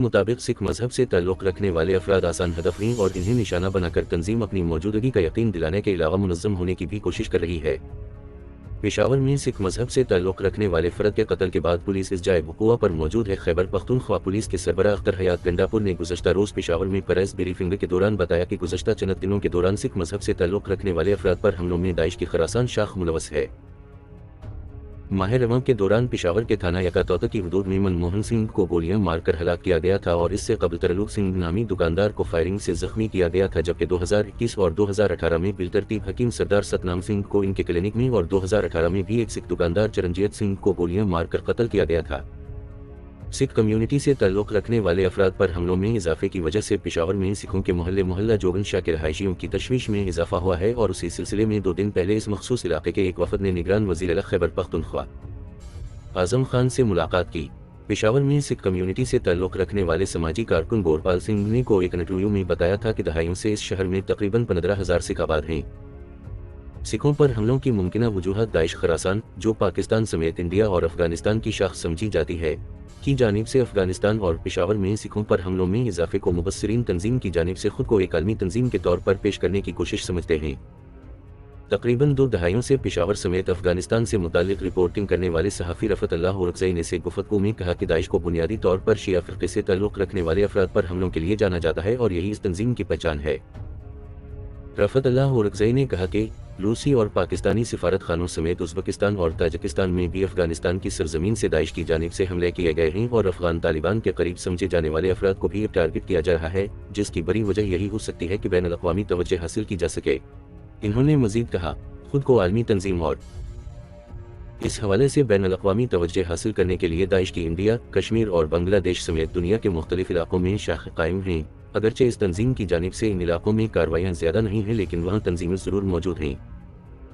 मुताबिक सिख मजहब से ताल्लुक़ रखने वाले अफराद आसान हदफ हैं और इन्हें निशाना बनाकर तंजीम अपनी मौजूदगी का यकीन दिलाने के अलावा मुनज़्ज़म होने की भी कोशिश कर रही है। पेशावर में सिख मजहब से ताल्लुक़ रखने वाले फ़र्द के कत्ल के बाद पुलिस इस जाए वक़ूआ पर मौजूद है। खैबर पख्तूनख्वा पुलिस के सरबराह अख्तर हयात गंडापुर ने गुज़श्ता रोज़ पेशावर में प्रेस ब्रीफिंग के दौरान बताया कि गुज़श्ता चंद दिनों के दौरान सिख मजहब से ताल्लुक़ रखने वाले अफराद पर हमलों में दाइश की खरासान शाख मुलवस है। माह रमज़ान के दौरान पेशावर के थाना यकातौता की हदूद में मनमोहन सिंह को गोलियां मारकर हलाक किया गया था और इससे कबल तरलुक सिंह नामी दुकानदार को फायरिंग से जख्मी किया गया था, जबकि 2021 और 2018 में बिलतरतीब हकीम सरदार सतनाम सिंह को इनके क्लिनिक में और 2018 में भी एक सिख दुकानदार चरणजीत सिंह को गोलियां मारकर कत्ल किया गया था। सिख कम्युनिटी से ताल्लुक़ रखने वाले अफराद पर हमलों में इजाफे की वजह से पेशावर में सिखों के मोहल्ला जोगन शाह के रहायशियों की तशवीश में इजाफा हुआ है और उसी सिलसिले में 2 दिन पहले इस मखसूस इलाके के एक वफद ने निगरान वज़ीर आला खैबर पख्तूनख्वा आज़म खान से मुलाकात की। पेशावर में सिख कम्युनिटी से ताल्लुक़ रखने वाले समाजी कारकुन गोरपाल सिंह ने को एक इंटरव्यू में बताया था कि दहाइयों से इस शहर में तकरीबन 15,000 सिख आबाद हैं। सिखों पर हमलों की मुमकिना वजूहत दाइश खरासान, जो पाकिस्तान समेत इंडिया और अफगानिस्तान की शाख समझी जाती है, की जानिब से अफगानिस्तान और पेशावर में सिखों पर हमलों में इजाफे को मुबस्सिरीन तंजीम की जानिब से खुद को एक आलमी तंजीम के तौर पर पेश करने की कोशिश समझते हैं। तकरीबन 2 दहाइयों से पेशावर समेत अफगानिस्तान से मुतालिक रिपोर्टिंग करने वाले सहाफ़ी रफ़त अल्लाह ओरकज़ई ने से गुफ्तगू में कहा कि दाइश को बुनियादी तौर पर शिया फ़िरक़े से ताल्लुक़ रखने वाले अफराद पर हमलों के लिए जाना जाता है और यही इस तंजीम की पहचान है। रफ़त अल्लाह ओरकज़ई ने कहा कि रूसी और पाकिस्तानी सिफारत खानों समेत उज़्बेकिस्तान और ताजिकिस्तान में भी अफगानिस्तान की सरजमीन से दाइश की जानिब से हमले किए गए हैं और अफगान तालिबान के करीब समझे जाने वाले अफराद को भी टारगेट किया जा रहा है, जिसकी बड़ी वजह यही हो सकती है कि बैनुल अक़वामी तवज्जो हासिल की जा सके। इन्होंने मज़ीद कहा, खुद को आलमी तंजीम और इस हवाले से बैनुल अक़वामी तवज्जो हासिल करने के लिए दाइश की इंडिया, कश्मीर और बांग्लादेश समेत दुनिया के मुख्तलिफ इलाकों में शाखें कायम हैं। अगरचे इस तंजीम की जानिब से इन इलाकों में कार्रवाइयाँ ज़्यादा नहीं हैं, लेकिन वहाँ तंजीमें ज़रूर मौजूद हैं।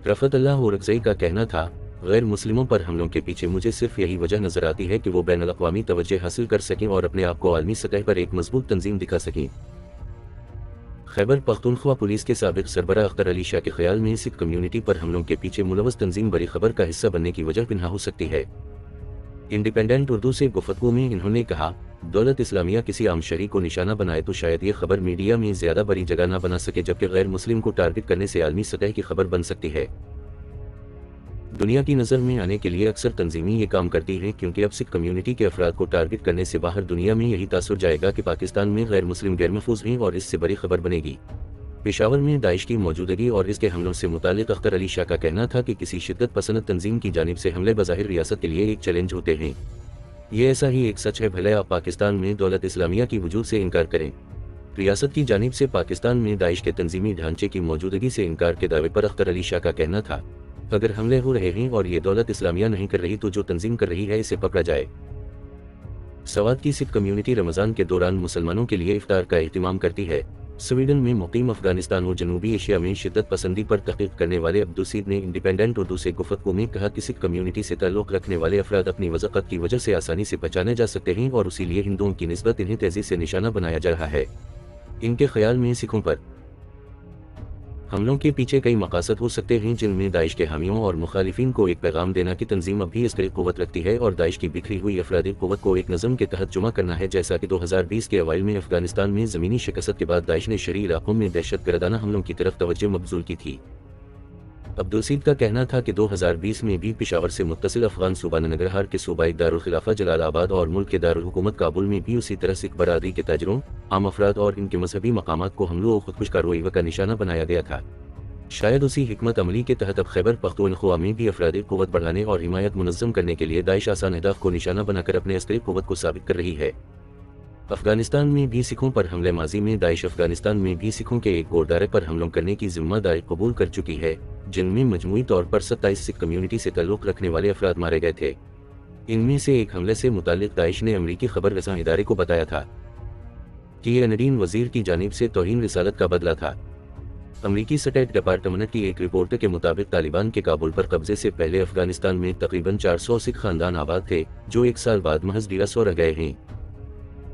रफ़त अल्लाह ओरकज़ई का कहना था, गैर मुस्लिमों पर हमलों के पीछे मुझे सिर्फ यही वजह नज़र आती है कि वो बैनुल अक़वामी तवज्जो हासिल कर सकें और अपने आप को आलमी सतह पर एक मजबूत तंजीम दिखा सकें। खैबर पख्तूनख्वा पुलिस के साबिक़ सरबराह अख्तर अली शाह के ख्याल में सिख कम्युनिटी पर हमलों के पीछे मुलवस तंजीम बड़ी खबर का हिस्सा बनने की वजह बिना हो सकती है। इंडिपेंडेंट उर्दू से गुफ्तगू में इन्होंने कहा, दौलत इस्लामिया किसी आम शहरी को निशाना बनाए तो शायद ये खबर मीडिया में ज़्यादा बड़ी जगह न बना सके, जबकि गैर मुस्लिम को टारगेट करने से आलमी सतह की खबर बन सकती है। दुनिया की नज़र में आने के लिए अक्सर तंजीमें ये काम करती हैं, क्योंकि अब सिख कम्युनिटी के अफराद को टारगेट करने से बाहर दुनिया में यही तासुर जाएगा कि पाकिस्तान में गैर मुस्लिम गैर महफूज हैं और इससे बड़ी खबर बनेगी। पेशावर में दाइश की मौजूदगी और इसके हमलों से मुतालिक अख्तर अली शाह का कहना था कि किसी शिद्दत पसंद तंजीम की जानिब से हमले बज़ाहिर रियासत के लिए एक चैलेंज होते हैं। ये ऐसा ही एक सच है, भले आप पाकिस्तान में दौलत इस्लामिया की वजूद से इनकार करें। रियासत की जानिब से पाकिस्तान में दाइश के तंजीमी ढांचे की मौजूदगी से इनकार के दावे पर अख्तर अली शाह का कहना था, अगर हमले हो रहे हैं और ये दौलत इस्लामिया नहीं कर रही तो जो तंजीम कर रही है इसे पकड़ा जाए। सवात की सिख कम्युनिटी रमज़ान के दौरान मुसलमानों के लिए इफ्तार का एहतिमाम करती है। स्वीडन में मुकीम अफगानिस्तान और जनूबी एशिया में शिद्दत पसंदी पर तहक़ीक़ करने वाले अब्दुसीद ने इंडिपेंडेंट उर्दू से गुफ्तगू में कहा कि सिख कम्युनिटी से ताल्लुक़ रखने वाले अफराद अपनी वज़ाक़त की वजह से आसानी से पहचाने जा सकते हैं और इसीलिए हिंदुओं की निस्बत इन्हें तेज़ी से निशाना बनाया जा रहा है। इनके ख्याल में सिखों पर हमलों के पीछे कई मकासद हो सकते हैं, जिनमें दाइश के हामियों और मुखालिफिन को एक पैगाम देना कि तंजीम अब भी इस करीब क़ुव्वत रखती है और दाइश की बिखरी हुई अफरादी क़ुव्वत को एक नज़म के तहत जुमा करना है, जैसा कि 2020 के अवाइल में अफगानिस्तान में ज़मीनी शिकस्त के बाद दाइश ने शहरी इलाकों में दहशतगर्दाना हमलों की तरफ तवज्जो मबज़ूल की थी। अब्दुसीद का कहना था कि 2020 में भी पेशावर से मुत्तसिल अफगान सूबा नंगरहार के सूबाई दारुल खिलाफा जलालाबाद और मुल्क के दारुल हुकूमत काबुल में भी उसी तरह सिख बरादरी के ताजरों, आम अफराद और इनके मजहबी मकामात को हमलों और खुदकुश कार्रवाई का निशाना बनाया गया था। शायद उसी हिकमत अमली के तहत अब खैबर पख्तूनख्वा में भी अफरादी क़ुव्वत बढ़ाने और हिमायत मुनज़्ज़म करने के लिए दाइश आसान अहदाफ को निशाना बनाकर अपने अस्करी क़ुव्वत को साबित कर रही है। अफगानिस्तान में भी सिखों पर हमले माजी में दाइश अफगानिस्तान में भी सिखों के एक गुरुद्वारे पर हमलों करने की जिम्मेदारी कबूल कर चुकी है, जिनमें मजमूई तौर पर 27 सिख कम्युनिटी से ताल्लुक़ रखने वाले अफराद मारे गए थे। इनमें से एक हमले से मुतालिक दाइश ने अमरीकी खबर रसां इदारे को बताया था कि यह नदीन वज़ीर की जानिब से तौहीन रिसालत का बदला था। अमरीकी स्टेट डिपार्टमेंट की एक रिपोर्ट के मुताबिक तालिबान के काबुल पर कब्जे से पहले अफगानिस्तान में तकरीबन 400 सिख खानदान आबाद थे, जो एक साल बाद महज 150 रह गए हैं।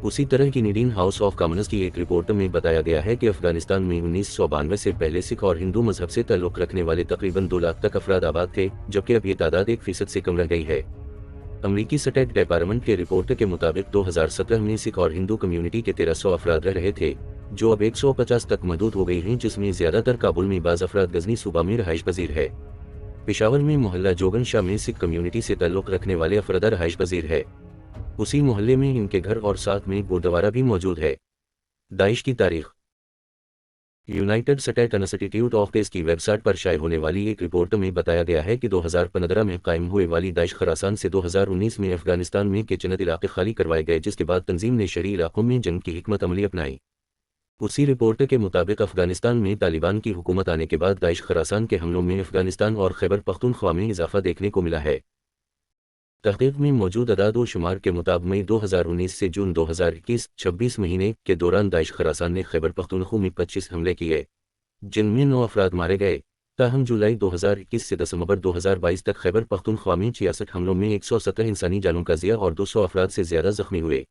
उसी तरह की इंडियन हाउस ऑफ कॉमन्स की एक रिपोर्ट में बताया गया है कि अफगानिस्तान में 1992 से पहले सिख और हिंदू मजहब से ताल्लुक़ रखने वाले तकरीबन 2 लाख तक अफराद आबाद थे, जबकि अब ये तादाद 1% से कम रह गई है। अमरीकी स्टेट डिपार्टमेंट के रिपोर्ट के मुताबिक 2017 में सिख और हिंदू कम्युनिटी के 1300 अफराद रह रहे थे, जो अब 150 तक महदूद हो गई हैं, जिसमें ज्यादातर काबुल में बाज़ अफराद गजनी सूबा में रहाइश पजीर है। पेशावर में मोहल्ला जोगन शाह में सिख कम्युनिटी से ताल्लुक़ रखने वाले अफराद रहाइश पजीर है। उसी मोहल्ले में इनके घर और साथ में गुरुद्वारा भी मौजूद है। दाइश की तारीख। United state institute of peace की वेबसाइट पर शाये होने वाली एक रिपोर्ट में बताया गया है कि 2015 में कायम हुए वाली दाइश खरासान से 2019 में अफगानिस्तान में के चंद इलाके खाली करवाए गए, जिसके बाद तंजीम ने शहरी इलाकों में जंग की हिकमत अमली अपनाई। उसी रिपोर्ट के मुताबिक अफगानिस्तान में तालिबान की हुकूमत आने के बाद दाइश खरासान के हमलों में अफगानिस्तान और खैबर पख्तूनख्वा में इजाफा देखने को मिला है। तहकीक में मौजूद अदाद व शुमार के मुताबिक मई 2019 से जून 2021 26 महीने के दौरान दाइश खरासान ने खैबर पख्तूनख्वा में 25 हमले किए, जिनमें 9 अफराद मारे गए। ताहम जुलाई 2021 से दिसंबर 2022 तक खैबर पख्तूनख्वा में 66 हमलों में 170 इंसानी जानों का ज़िया और 200 अफराद से ज़्यादा जख्मी हुए।